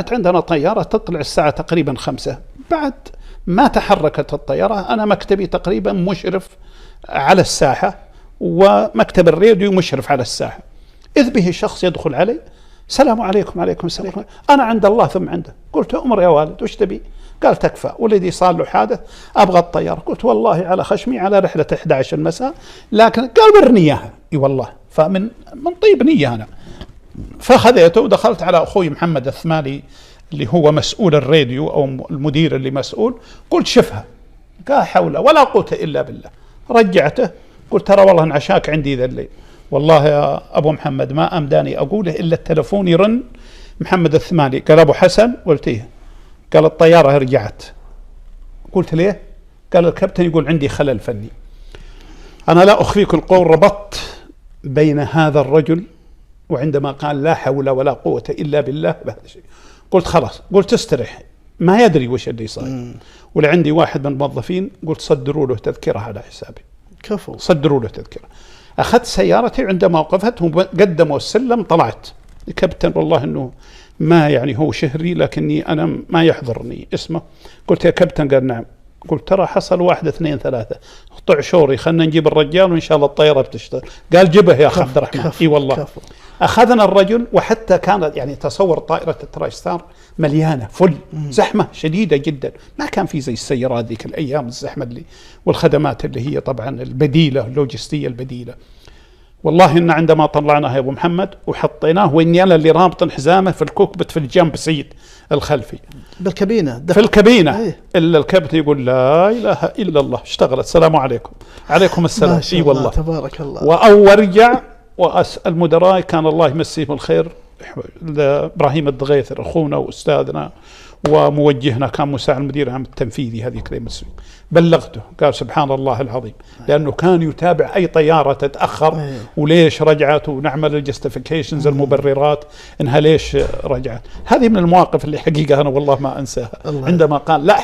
كانت عندنا طيارة تطلع الساعة تقريبا 5. بعد ما تحركت الطيارة أنا مكتبي تقريبا مشرف على الساحة، ومكتب الراديو مشرف على الساحة، إذ به شخص يدخل علي: السلام عليكم. عليكم السلام. أنا عند الله ثم عنده. قلت: أمر يا والد، وش تبي؟ قال: تكفى، ولدي صار له حادث، أبغى الطيارة. قلت: والله على خشمي، على رحلة 11 المساء، لكن قال: برني إياها. إي والله، فمن طيب نية أنا. فخذيته ودخلت على أخوي محمد الثمالي اللي هو مسؤول الراديو أو المدير اللي مسؤول، قلت: شفها. قال: حول ولا قوة إلا بالله. رجعته، قلت: ترى والله انعشاك عندي ذا الليل، والله يا أبو محمد ما أمداني أقوله إلا التلفون يرن. محمد الثمالي. قال: أبو حسن. قلت: إيه. قال: الطيارة رجعت. قلت: ليه؟ قال: الكابتن يقول عندي خلل فني. أنا لا أخفيك القول، ربطت بين هذا الرجل وعندما قال لا حول ولا قوة إلا بالله بهذا الشيء. قلت: خلاص. قلت: استرح، ما يدري وش اللي صاير. ولعندي واحد من الموظفين، قلت: صدروا له تذكرة على حسابي. كفو. صدروا له تذكرة. أخذت سيارتي، عندما وقفت هم قدموا السلم، طلعت: كابتن والله أنه ما يعني هو شهري، لكني أنا ما يحضرني اسمه. قلت: يا كابتن. قال: نعم. قلت: ترى حصل 1 2 3، قطع شوري، خلنا نجيب الرجال وإن شاء الله الطيارة بتشتغل. قال: جبه يا أخ عبد الرحمن. إي والله. كفو. أخذنا الرجل، وحتى كانت يعني تصور طائرة الترايستار مليانة فل، زحمة شديدة جدا، ما كان في زي السيارات ذيك الأيام الزحمة اللي والخدمات اللي هي طبعا البديلة اللوجستية البديلة. والله إن عندما طلعناها يا أبو محمد وحطيناه، وإني أنا اللي رابط حزامه في الكوكبت في الجنب سيد الخلفي بالكابينة في الكابينة. أيه. إلا الكابتن يقول: لا إله إلا الله، اشتغلت. السلام عليكم. عليكم السلام. إي والله. تبارك الله. وأرجع وأسأل المدراء، كان الله يمسيهم الخير، إبراهيم الدغيثر أخونا وأستاذنا وموجهنا، كان مساعد المدير العام التنفيذي هذه كلمة. بلغته، قال: سبحان الله العظيم، لأنه كان يتابع أي طيارة تتأخر وليش رجعت، ونعمل الجستيفيكيشنز المبررات إنها ليش رجعت. هذه من المواقف اللي حقيقة أنا والله ما أنساها، عندما قال: لا